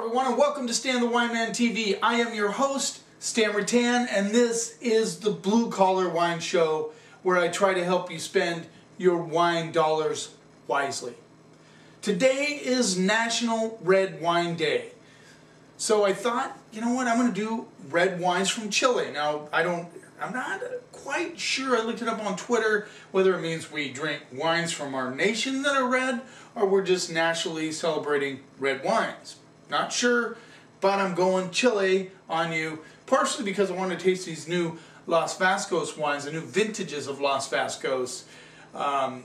everyone, and welcome to Stan the Wine Man TV. I am your host, Stan Rattan, and this is the Blue Collar Wine Show, where I try to help you spend your wine dollars wisely. Today is National Red Wine Day. So I thought, you know what, I'm going to do red wines from Chile. Now, I'm not quite sure. I looked it up on Twitter, whether it means we drink wines from our nation that are red, or we're just nationally celebrating red wines. Not sure, but I'm going Chile on you, partially because I want to taste these new Los Vascos wines, the new vintages of Los Vascos.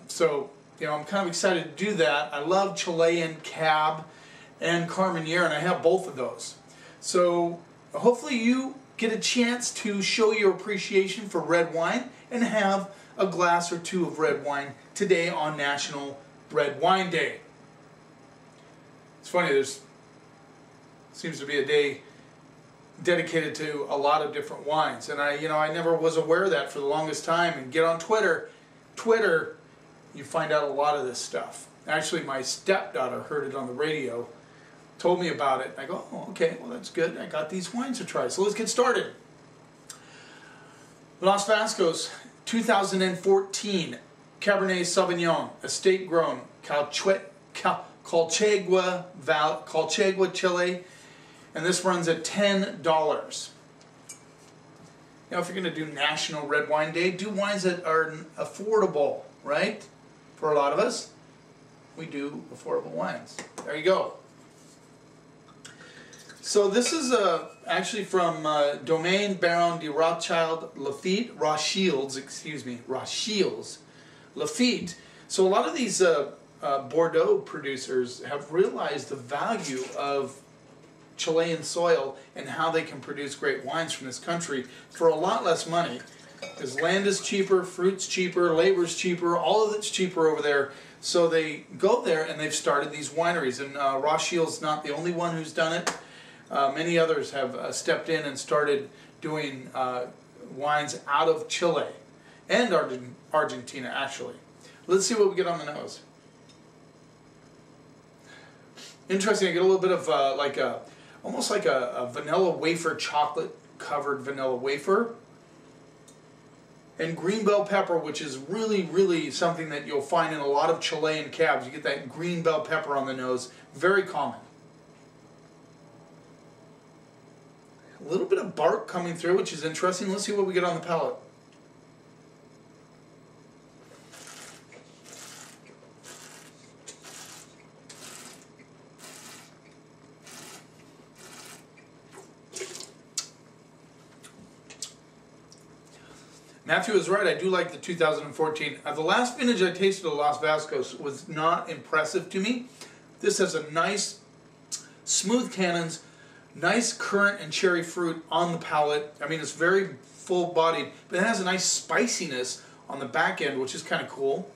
So, you know, I'm kind of excited to do that. I love Chilean Cab and Carmenere, and I have both of those. So, hopefully you get a chance to show your appreciation for red wine and have a glass or two of red wine today on National Red Wine Day. It's funny, there's seems to be a day dedicated to a lot of different wines, and I never was aware of that for the longest time. And get on Twitter, you find out a lot of this stuff. Actually, my stepdaughter heard it on the radio, told me about it. I go, oh, okay, well that's good. I got these wines to try, so let's get started. Los Vascos 2014 Cabernet Sauvignon, estate grown, Colchagua, Chile, and this runs at $10. Now, if you're going to do National Red Wine Day, do wines that are affordable, right? For a lot of us, we do affordable wines. There you go. So this is actually from Domaine Baron de Rothschild Lafite, Rothschilds Lafite. So a lot of these Bordeaux producers have realized the value of Chilean soil and how they can produce great wines from this country for a lot less money, because land is cheaper, fruit's cheaper, labor's cheaper, all of it's cheaper over there. So they go there and they've started these wineries, and Rothschild's not the only one who's done it. Many others have stepped in and started doing wines out of Chile and Argentina, actually. Let's see what we get on the nose. Interesting, I get a little bit of almost like a vanilla wafer, chocolate covered vanilla wafer. And green bell pepper, which is really something that you'll find in a lot of Chilean cabs. You get that green bell pepper on the nose, very common. A little bit of bark coming through, which is interesting. Let's see what we get on the palate. Matthew is right, I do like the 2014. The last vintage I tasted of Los Vascos was not impressive to me. This has a nice, smooth tannins, nice currant and cherry fruit on the palate. I mean, it's very full-bodied, but it has a nice spiciness on the back end, which is kind of cool.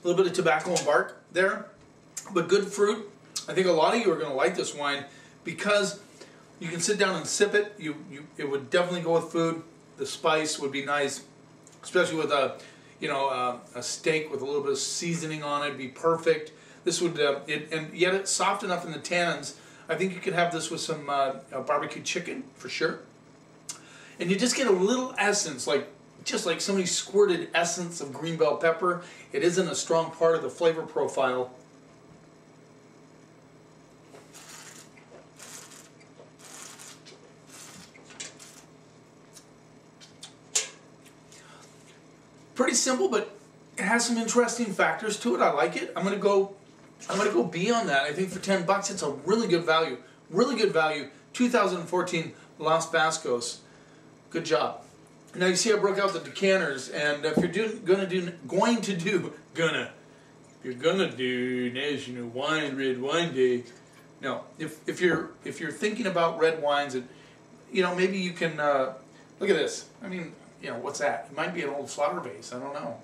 A little bit of tobacco and bark there, but good fruit. I think a lot of you are going to like this wine because you can sit down and sip it. It would definitely go with food. The spice would be nice, especially with a steak with a little bit of seasoning on it. It'd be perfect. This would and yet it's soft enough in the tannins. I think you could have this with some barbecue chicken for sure. And you just get a little essence, just like somebody squirted essence of green bell pepper. It isn't a strong part of the flavor profile. Pretty simple, but it has some interesting factors to it. I like it. I'm gonna go B on that. I think for $10 it's a really good value. Really good value. 2014 Los Vascos. Good job. Now you see I broke out the decanters, and if you're gonna do National Red Wine Day, no. If you're thinking about red wines, and maybe you can look at this. I mean, what's that? It might be an old slaughter base. I don't know.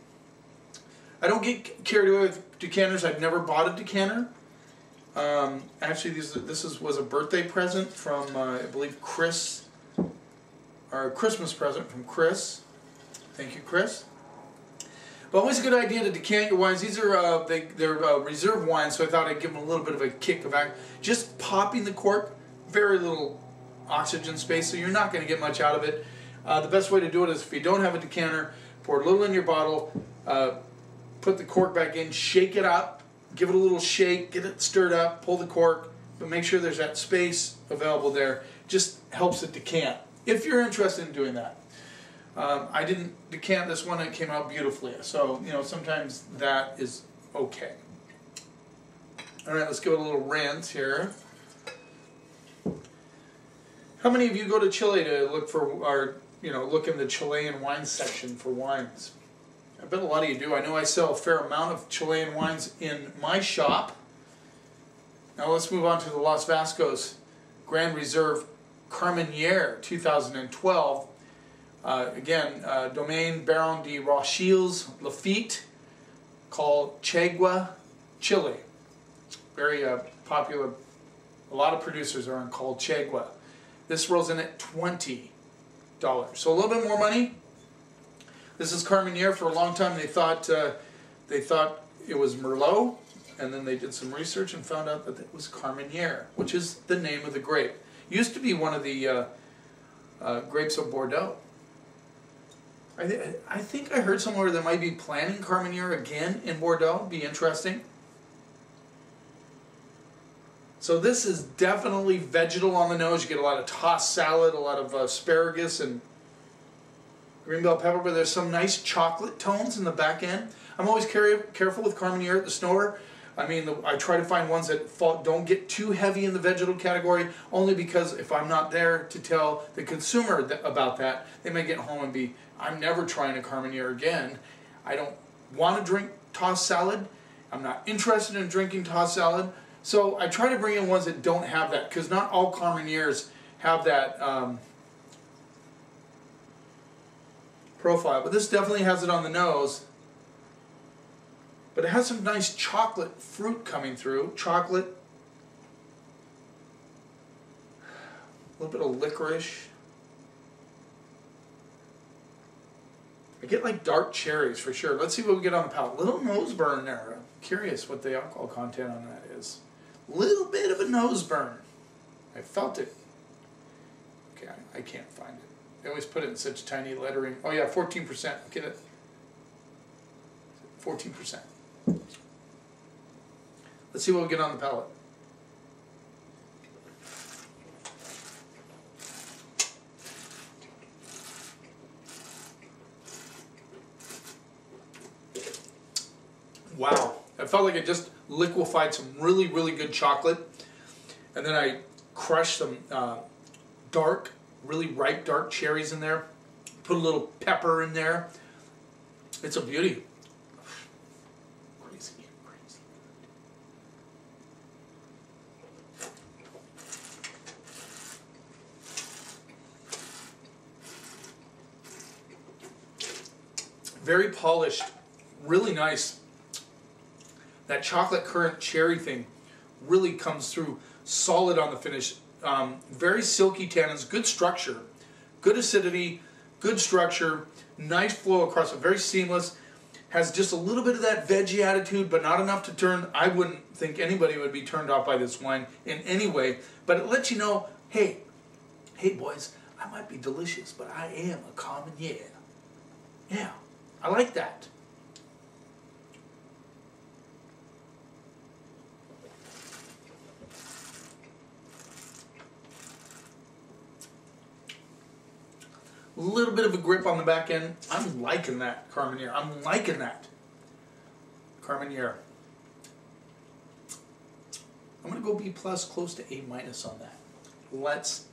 I don't get carried away with decanters. I've never bought a decanter. Actually, this was a birthday present from I believe Chris our Christmas present from Chris. Thank you, Chris. But always a good idea to decant your wines. These are they're reserve wines, so I thought I'd give them a little bit of a kick of action. Just popping the cork, very little oxygen space, so you're not going to get much out of it. The best way to do it is if you don't have a decanter, pour a little in your bottle, put the cork back in, shake it up, give it a little shake, get it stirred up, pull the cork, but make sure there's that space available there. Just helps it decant, if you're interested in doing that. I didn't decant this one, it came out beautifully. So, you know, sometimes that is okay. Alright, let's give it a little rinse here. How many of you go to Chile to look for, or, you know, look in the Chilean wine section for wines? I bet a lot of you do. I know I sell a fair amount of Chilean wines in my shop. Now let's move on to the Los Vascos Grand Reserve Carmenere 2012. Again, Domaine Baron de Rochelles Lafitte, called Chagua, Chile. Very popular. A lot of producers are on called Chagua. This rolls in at $20. So a little bit more money. This is Carmenere. For a long time they thought it was Merlot, and then they did some research and found out that it was Carmenere, which is the name of the grape. Used to be one of the grapes of Bordeaux. I think I heard somewhere they might be planting Carmenere again in Bordeaux. Be interesting. So this is definitely vegetal on the nose. You get a lot of tossed salad, a lot of asparagus and green bell pepper, but there's some nice chocolate tones in the back end. I'm always careful with Carmenere at the store. I mean, I try to find ones that don't get too heavy in the vegetal category, only because if I'm not there to tell the consumer about that, they may get home and be, I'm never trying a Carmenere again. I don't want to drink tossed salad. I'm not interested in drinking tossed salad. So I try to bring in ones that don't have that, because not all Carmeneres have that profile. But this definitely has it on the nose. But it has some nice chocolate fruit coming through. Chocolate. A little bit of licorice. I get like dark cherries for sure. Let's see what we get on the palate. Little nose burn there. I'm curious what the alcohol content on that is. Little bit of a nose burn. I felt it. Okay, I can't find it. They always put it in such tiny lettering. Oh yeah, 14%. Get it? 14%. Let's see what we get on the palate. Wow, I felt like I just liquefied some really, really good chocolate, and then I crushed some dark, really ripe dark cherries in there, put a little pepper in there. It's a beauty. Crazy, crazy. Very polished, really nice. That chocolate currant cherry thing really comes through solid on the finish. Very silky tannins, good structure, good acidity, good structure, nice flow across it, very seamless. Has just a little bit of that veggie attitude, but not enough to turn. I wouldn't think anybody would be turned off by this wine in any way. But it lets you know, hey boys, I might be delicious, but I am a Carmenere. Yeah, I like that. A little bit of a grip on the back end. I'm liking that Carmenere. I'm liking that Carmenere. I'm going to go B+, close to A- on that. Let's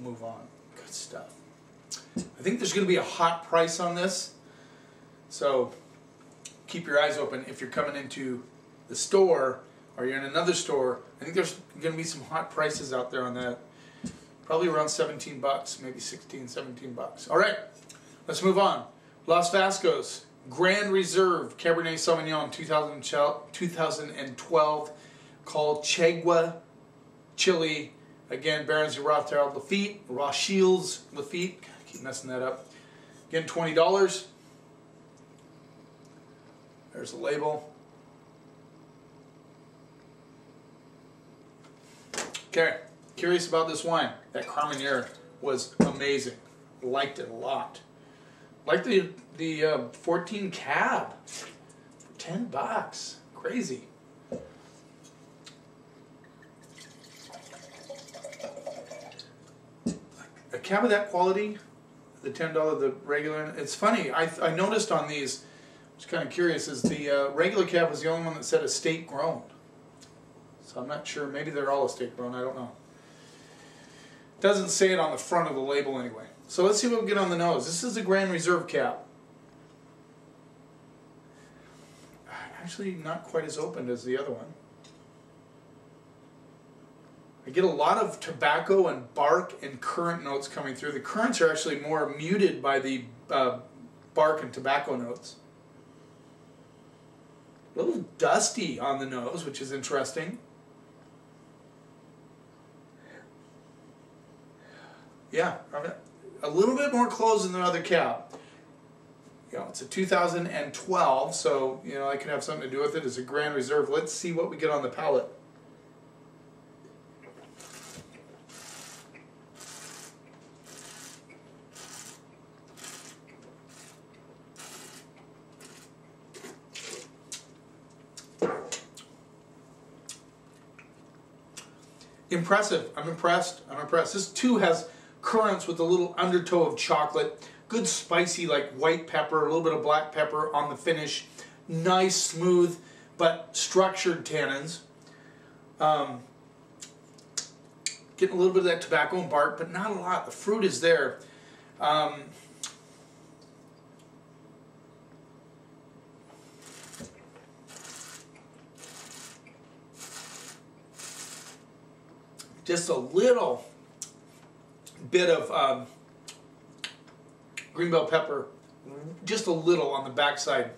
move on. Good stuff. I think there's going to be a hot price on this, so keep your eyes open. If you're coming into the store or you're in another store, I think there's going to be some hot prices out there on that. Probably around 17 bucks, maybe 16, 17 bucks. All right, let's move on. Los Vascos Grand Reserve Cabernet Sauvignon 2012, called Chagua, Chile. Again, Barons de Rothschild Lafitte, Rothschilds Lafitte. I keep messing that up. Again, $20. There's the label. Okay, curious about this wine. That Carmenere was amazing. Liked it a lot. Liked the 14 cab for $10. Crazy. A cab of that quality, the $10, the regular. It's funny. I noticed on these. I was kind of curious. Is the regular cab was the only one that said estate grown. So I'm not sure. Maybe they're all estate grown. I don't know. Doesn't say it on the front of the label anyway. So let's see what we get on the nose. This is the Grand Reserve cab. Actually, not quite as opened as the other one. I get a lot of tobacco and bark and currant notes coming through. The currants are actually more muted by the bark and tobacco notes. A little dusty on the nose, which is interesting. Yeah, a little bit more closed than the other cab. You know, it's a 2012, so you know I can have something to do with it. It's a Grand Reserve. Let's see what we get on the palate. Impressive. I'm impressed. I'm impressed. This too has currants with a little undertow of chocolate. Good spicy like white pepper, a little bit of black pepper on the finish. Nice, smooth, but structured tannins. Getting a little bit of that tobacco and bark, but not a lot. The fruit is there. Just a little bit of green bell pepper, just a little on the backside.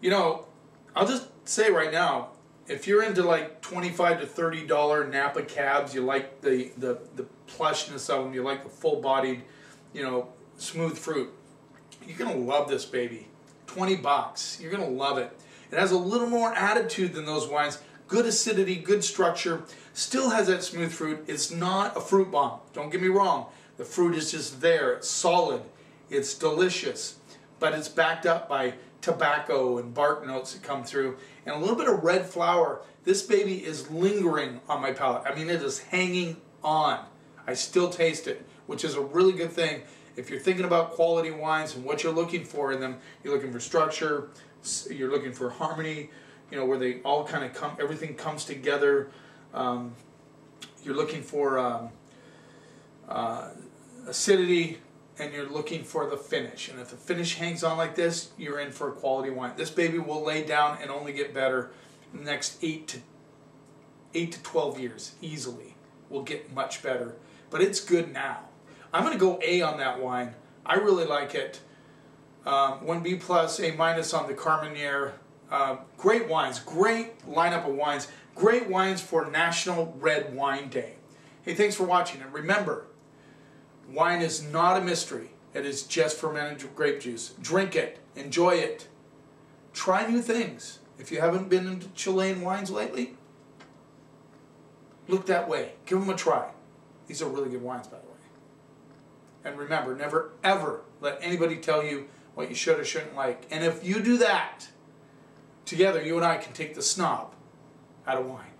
You know, I'll just say right now, if you're into like $25 to $30 Napa cabs, you like the plushness of them, you like the full-bodied, you know, smooth fruit, you're gonna love this baby. $20, you're gonna love it. It has a little more attitude than those wines. Good acidity, good structure, still has that smooth fruit. It's not a fruit bomb, don't get me wrong. The fruit is just there, it's solid, it's delicious, but it's backed up by tobacco and bark notes that come through, and a little bit of red flower. This baby is lingering on my palate. I mean, it is hanging on. I still taste it, which is a really good thing. If you're thinking about quality wines and what you're looking for in them, you're looking for structure, you're looking for harmony, you know, where they all kind of come, everything comes together. You're looking for acidity, and you're looking for the finish. And if the finish hangs on like this, you're in for a quality wine. This baby will lay down and only get better in the next 8 to 12 years, easily. Will get much better. But it's good now. I'm going to go A on that wine. I really like it. 1B plus, A minus on the Carmenere. Great wines, great lineup of wines, great wines for National Red Wine Day. Hey, thanks for watching, and remember, wine is not a mystery. It is just fermented grape juice. Drink it, enjoy it, try new things. If you haven't been into Chilean wines lately, look that way, give them a try. These are really good wines, by the way. And remember, never ever let anybody tell you what you should or shouldn't like. And if you do that, together, you and I can take the snob out of wine.